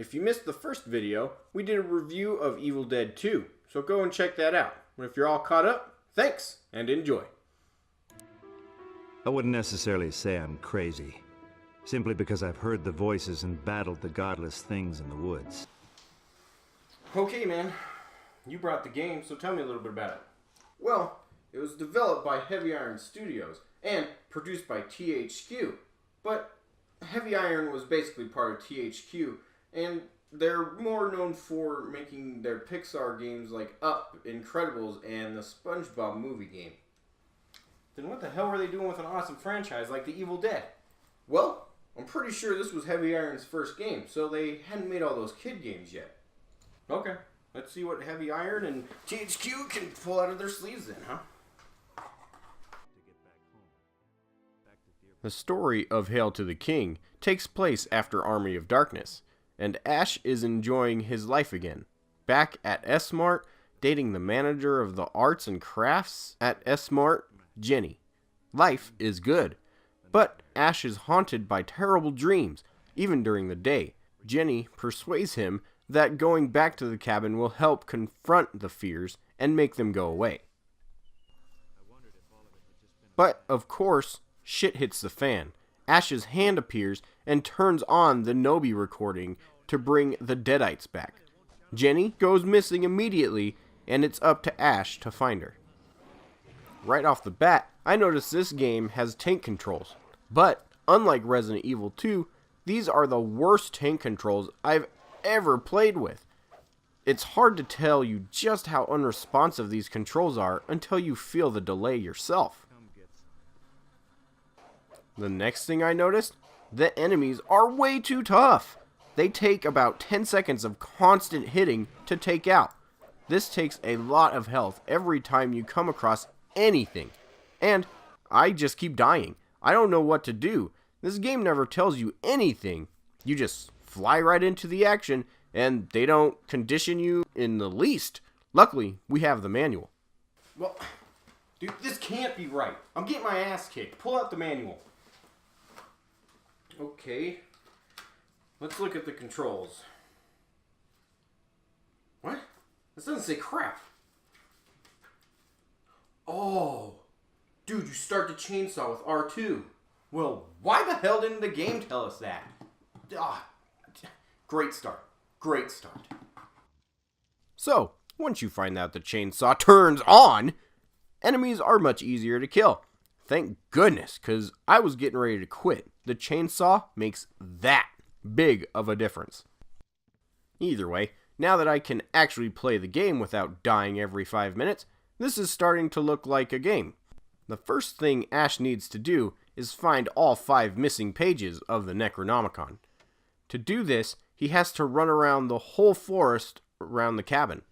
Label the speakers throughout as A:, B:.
A: If you missed the first video, we did a review of Evil Dead 2, so go and check that out. If you're all caught up, thanks, and enjoy.
B: I wouldn't necessarily say I'm crazy, simply because I've heard the voices and battled the godless things in the woods.
A: Okay, man. You brought the game, so tell me a little bit about it. Well, it was developed by Heavy Iron Studios and produced by THQ, but Heavy Iron was basically part of THQ, and they're more known for making their Pixar games like Up, Incredibles, and the SpongeBob movie game. Then what the hell were they doing with an awesome franchise like The Evil Dead? Well, I'm pretty sure this was Heavy Iron's first game, so they hadn't made all those kid games yet. Okay, let's see what Heavy Iron and THQ can pull out of their sleeves then, huh? The story of Hail to the King takes place after Army of Darkness, and Ash is enjoying his life again, back at S-Mart, dating the manager of the arts and crafts at S-Mart, Jenny. Life is good, but Ash is haunted by terrible dreams, even during the day. Jenny persuades him that going back to the cabin will help confront the fears and make them go away. But, of course, shit hits the fan. Ash's hand appears and turns on the Nobi recording to bring the Deadites back. Jenny goes missing immediately, and it's up to Ash to find her. Right off the bat, I notice this game has tank controls. But, unlike Resident Evil 2, these are the worst tank controls I've ever played with. It's hard to tell you just how unresponsive these controls are until you feel the delay yourself. The next thing I noticed, the enemies are way too tough. They take about 10 seconds of constant hitting to take out. This takes a lot of health every time you come across anything. And I just keep dying. I don't know what to do. This game never tells you anything. You just fly right into the action, and they don't condition you in the least. Luckily, we have the manual. Well, dude, this can't be right. I'm getting my ass kicked. Pull out the manual. Okay. Let's look at the controls. What? This doesn't say crap. Oh. Dude, you start the chainsaw with R2. Well, why the hell didn't the game tell us that? Great start. Great start. So, once you find out the chainsaw turns on, enemies are much easier to kill. Thank goodness, because I was getting ready to quit. The chainsaw makes that big of a difference. Either way, now that I can actually play the game without dying every 5 minutes, this is starting to look like a game. The first thing Ash needs to do is find all 5 missing pages of the Necronomicon. To do this, he has to run around the whole forest around the cabin.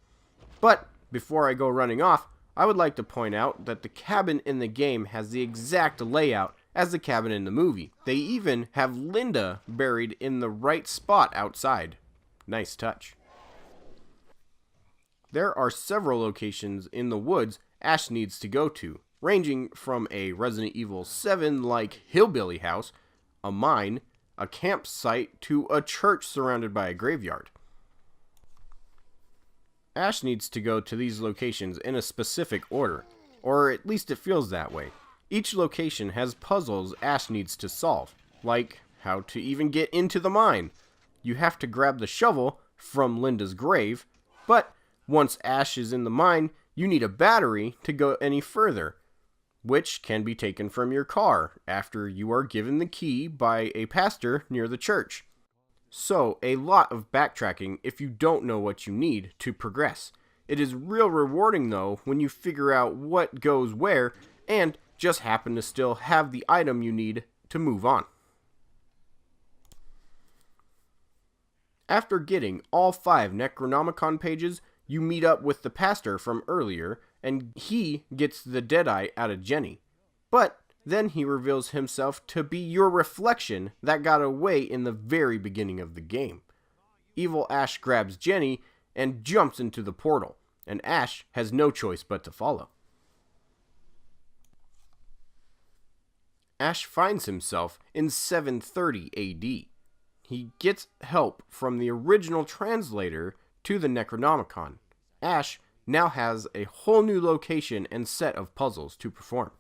A: But before I go running off, I would like to point out that the cabin in the game has the exact layout as the cabin in the movie. They even have Linda buried in the right spot outside. Nice touch. There are several locations in the woods Ash needs to go to, ranging from a Resident Evil 7-like hillbilly house, a mine, a campsite, to a church surrounded by a graveyard. Ash needs to go to these locations in a specific order, or at least it feels that way. Each location has puzzles Ash needs to solve, like how to even get into the mine. You have to grab the shovel from Linda's grave, but once Ash is in the mine, you need a battery to go any further, which can be taken from your car after you are given the key by a pastor near the church. So, a lot of backtracking if you don't know what you need to progress. It is real rewarding though when you figure out what goes where and just happen to still have the item you need to move on. After getting all 5 Necronomicon pages, you meet up with the pastor from earlier, and he gets the Deadite out of Jenny. But then he reveals himself to be your reflection that got away in the very beginning of the game. Evil Ash grabs Jenny and jumps into the portal, and Ash has no choice but to follow. Ash finds himself in 730 AD. he gets help from the original translator to the Necronomicon. Ash now has a whole new location and set of puzzles to perform.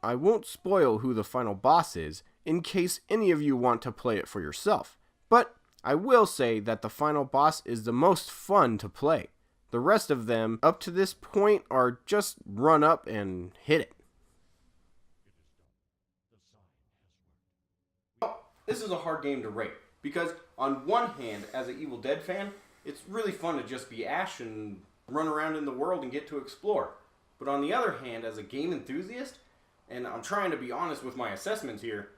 A: I won't spoil who the final boss is in case any of you want to play it for yourself, but I will say that the final boss is the most fun to play. The rest of them up to this point are just run up and hit it. This is a hard game to rate because on one hand, as an Evil Dead fan, it's really fun to just be Ash and run around in the world and get to explore. But on the other hand, as a game enthusiast, and I'm trying to be honest with my assessments here,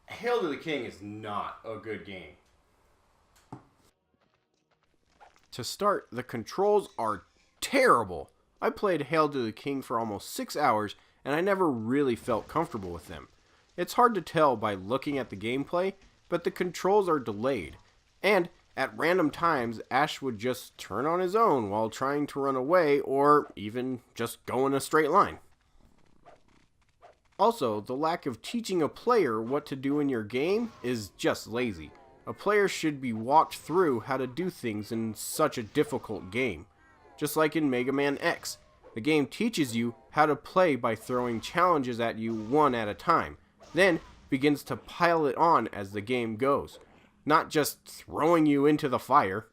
A: Hail to the King is not a good game. To start, the controls are terrible. I played Hail to the King for almost 6 hours and I never really felt comfortable with them. It's hard to tell by looking at the gameplay, but the controls are delayed, and at random times Ash would just turn on his own while trying to run away or even just go in a straight line. Also, the lack of teaching a player what to do in your game is just lazy. A player should be walked through how to do things in such a difficult game. Just like in Mega Man X, the game teaches you how to play by throwing challenges at you one at a time, then begins to pile it on as the game goes, not just throwing you into the fire.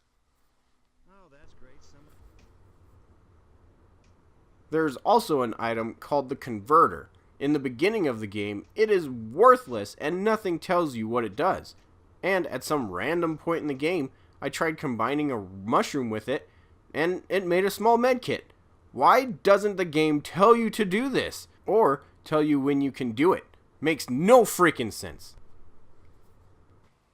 A: There's also an item called the Converter. In the beginning of the game, it is worthless and nothing tells you what it does. And at some random point in the game, I tried combining a mushroom with it, and it made a small medkit. Why doesn't the game tell you to do this? Or tell you when you can do it? Makes no freaking sense.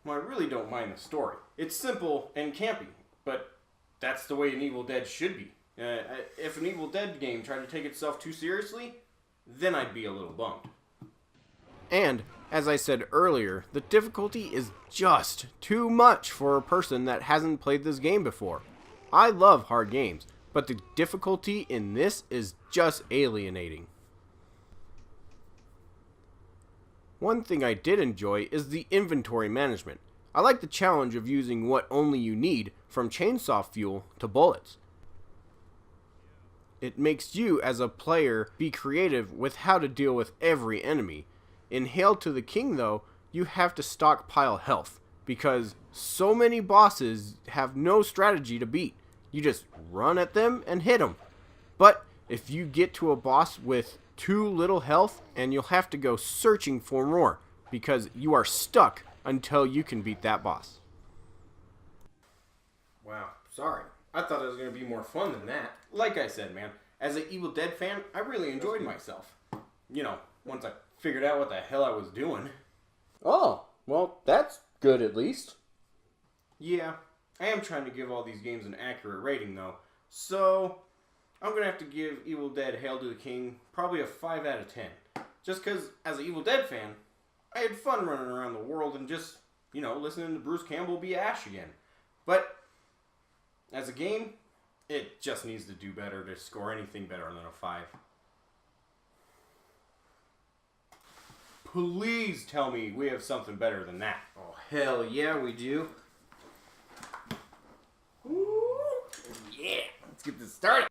A: Well, I really don't mind the story. It's simple and campy, but that's the way an Evil Dead should be. If an Evil Dead game tried to take itself too seriously, then I'd be a little bummed. And, as I said earlier, the difficulty is just too much for a person that hasn't played this game before. I love hard games, but the difficulty in this is just alienating. One thing I did enjoy is the inventory management. I like the challenge of using what only you need, from chainsaw fuel to bullets. It makes you, as a player, be creative with how to deal with every enemy. In Hail to the King, though, you have to stockpile health, because so many bosses have no strategy to beat. You just run at them and hit them. But if you get to a boss with too little health, and you'll have to go searching for more, because you are stuck until you can beat that boss. Wow, sorry. I thought it was going to be more fun than that. Like I said, man, as an Evil Dead fan, I really enjoyed myself. You know, once I figured out what the hell I was doing. Oh, well, that's good at least. Yeah, I am trying to give all these games an accurate rating, though. So, I'm going to have to give Evil Dead Hail to the King probably a 5 out of 10. Just because, as an Evil Dead fan, I had fun running around the world and just, you know, listening to Bruce Campbell be Ash again. But as a game, it just needs to do better to score anything better than a 5. Please tell me we have something better than that. Oh, hell yeah, we do. Ooh, yeah, let's get this started.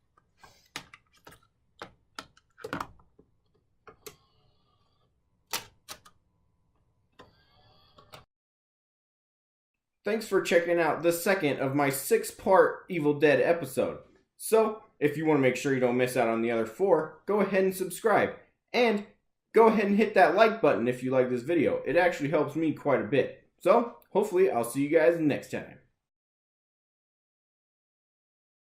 A: Thanks for checking out the second of my 6-part Evil Dead episode. So, if you want to make sure you don't miss out on the other 4, go ahead and subscribe. And go ahead and hit that like button if you like this video. It actually helps me quite a bit. So, hopefully I'll see you guys next time.